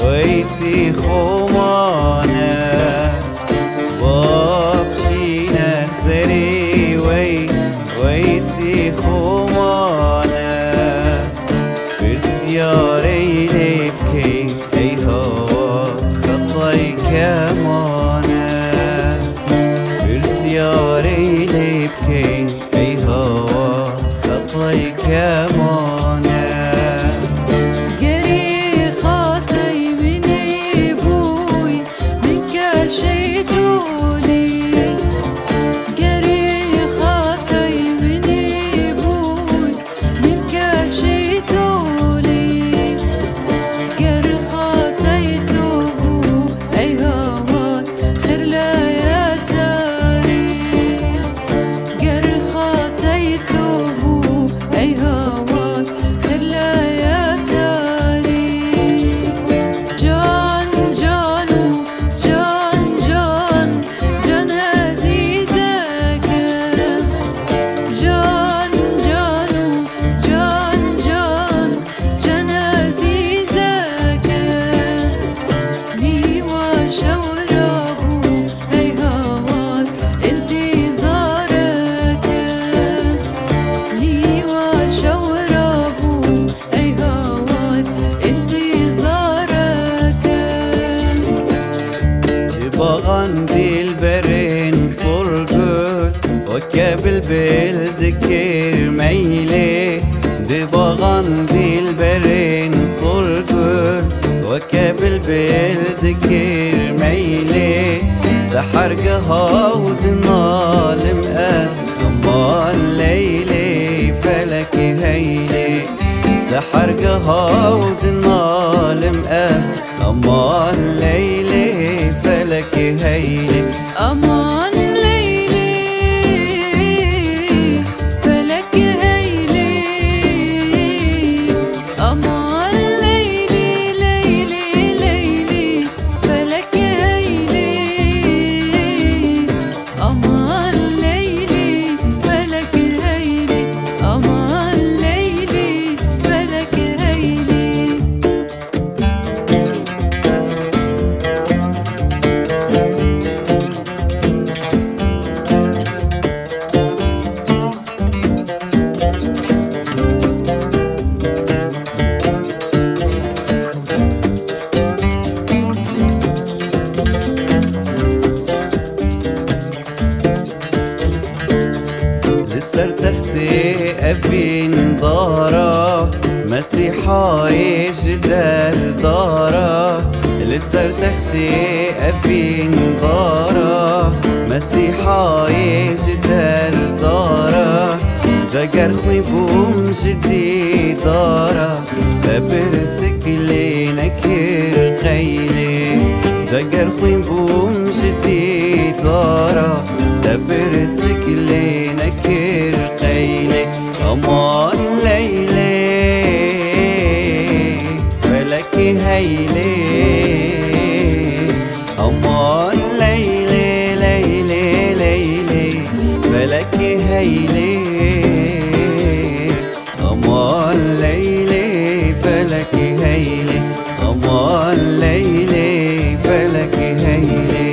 ويسي خمانة بابشينا سري ويسي خمانة برسياري لبكي أي هوا خطي كمانة برسياري لبكي أي هوا خطي كمانة باغندي البرين صرقل وكابل بالذكر ميلي دي باغندي البرين صرقل وكابل بالذكر ميلي سحر قهود نالم أس أمال ليلي فلك هيلي سحر قهود نالم أس أمال ليلي فلك هيلي أمان ليلي فلك هيلي أمان ليلي ليلي ليلي فلك هيلي أمان ليلي فلك هيلي أمان ليلي فلك هيلي لسر تختي أفين دارا مسيحا يجدل دارا لسر تختي أفين دارا مسيحا يجدل دارا جاگر خوی بوم جدی دارا ببرسك لي نكر قيلي جاگر خوی بوم جدی دارا ببرسك لي نكر قيلي أمان ليلي فلك هيلي أمان ليلي ليلي ليلي فلك هيلي أمان ليلي فلك هيلي أمان ليلي فلك هيلي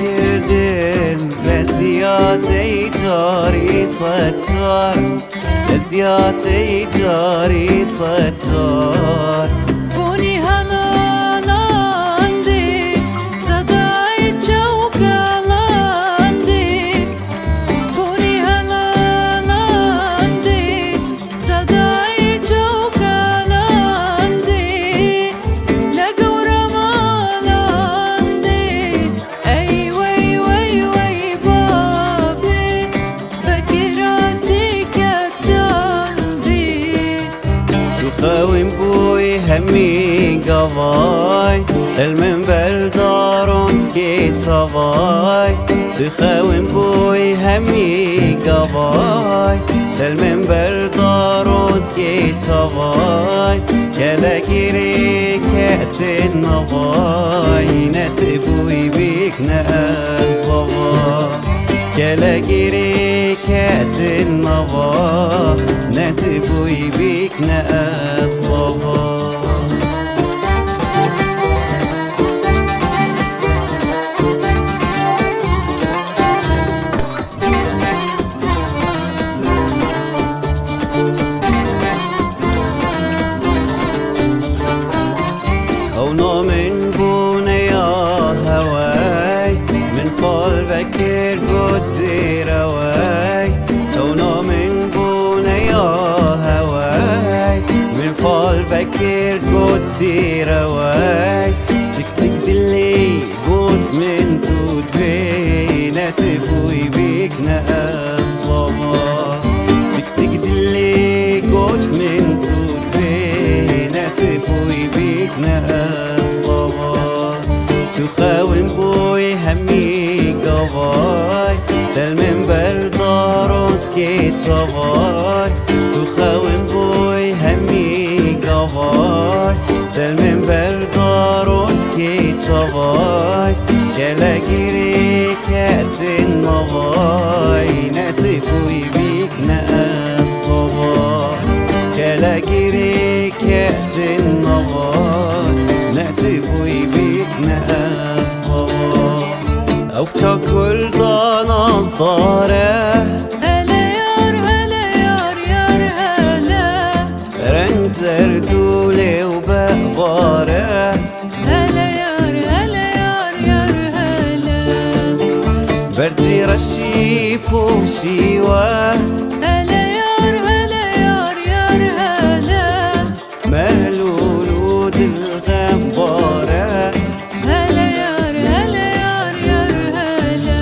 كردم لزياتي جاري صجار لزياتي جاري صجار بوني هلالاندي صداي جوكالاندي بوني هلالاندي صداي جوكالاندي لقورا مالاندي اي وي وي وي بابي بكراسي كتاندي تخاوم بوي همي قواي المنبر دارونت كي صواي تخاوم بوي همي قواي المنبر دارونت كي صواي كلا كيري كاتن نواي نتبوي بيك نأصواي كلا كيري كاتن نواي نتبوي بيك نأصواي خونا من بونه یا هوای من فال بکر گدی روای خونا من بونه یا هوای من فال بکر گدی روای تک تک دلی گوت من دود بی نتبوی بیک نأصلا تک تک دلی گوت من دود بی نتبوی بیک نأصلا تخاوم بوي همي قواي للمنبر دارونت كي صواي تخاوم بوي همي قواي للمنبر دارونت كي صواي كلا كيري كاتن نواي نتبوي بيك نأصلا كلا كيري كاتن نواي نتبوي بيك نأصلا أو تاكل دانا صداره هلا يار هلا يار يار هلا رنگ زردوله وبقباره هلا يار هلا يار يار هلا برجي رشي بوشيوه هلا يار هلا يار يار هلا مهلولود الغباره هلا يار هلا يار يار هلا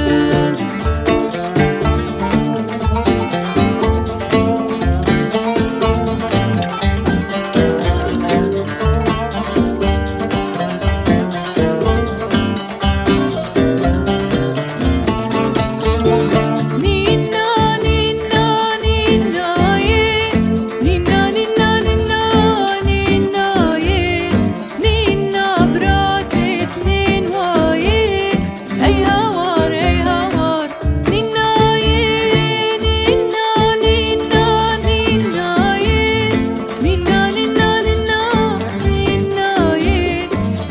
نينا نينا نينا نينا نينا نينا نينا نينا براتت نين واي اي هوار نينا نينا نينا نينا نينا نينا نينا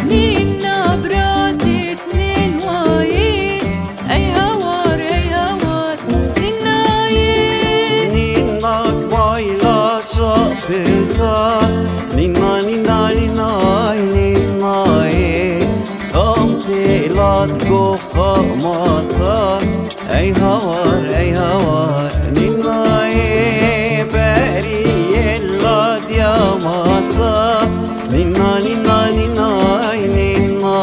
نينا براتت نين واي اي هوار نينا نينا كوايلا شابلتا نينا نينا نينا نينا خامتي لاتكو خاماتا اي هوار نينا باري اللات يا ماتا نينا نينا نينا نينا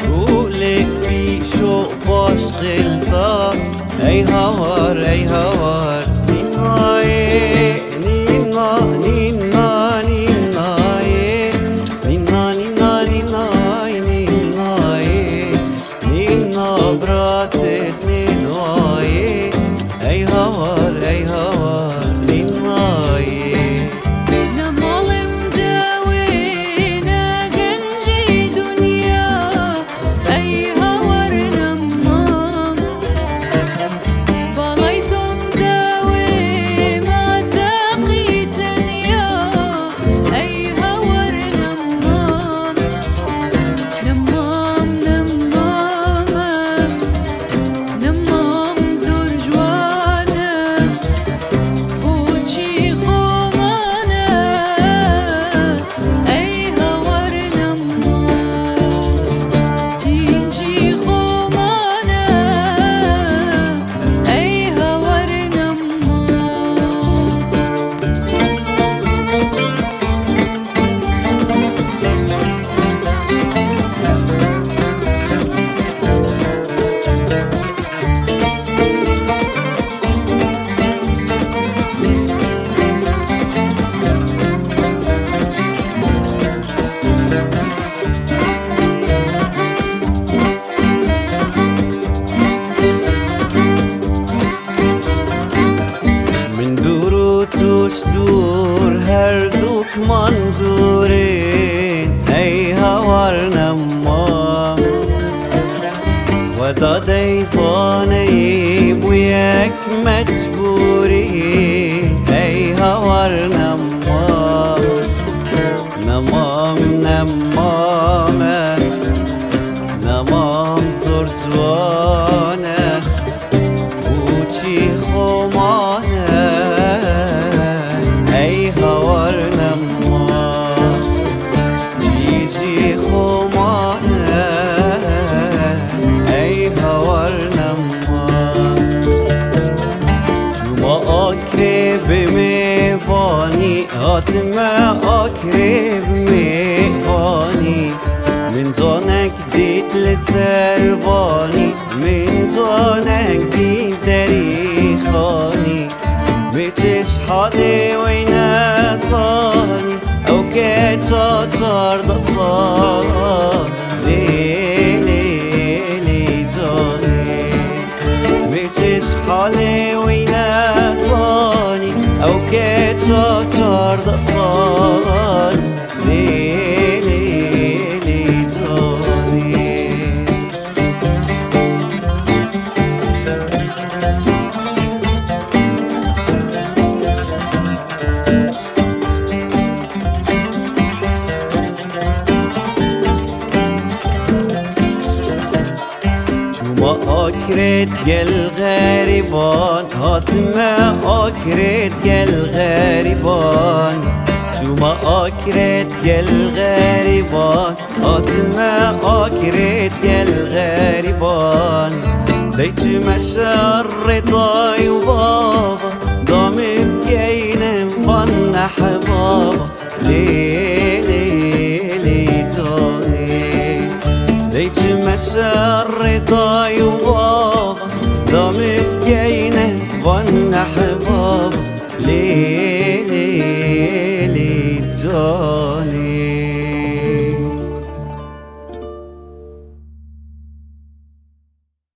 قولك بيشو باش قلتا اي هوار نينا نينا نينا نينا نينا نينا نينا نينا نينا براتت نينا اي هوار نينا نمالم داوينا جنجي دنيا اي هوار نمام بلايتم داوي ما تقيتن يا اي هوار نمام نمام نمام ودادي صاني وياك مجبوري اي هور نمام نمام نمام نمام زرجوانه وچی خمانه ای هور نمام چیزی خمانه ای هور نمام چوما آکرب میوانی آتما آکرب میوانی من جانك ديت لسرباني من جانك ديت داري خاني متش حالي وين صاني او كاتشا شارد الصلاة ليلي لي جاني متش حالي وين صاني او كاتشا شارد الصلاة ليلي ما آكرت جل غريبان هاتما آكرت جل غريبان شو ما آكرت جل غريبان هاتما آكرت جل غريبان ديت مشار رضاي وبابا ضام بجينم بنا حبابا ليلي لي جاني ديت مشار رضاي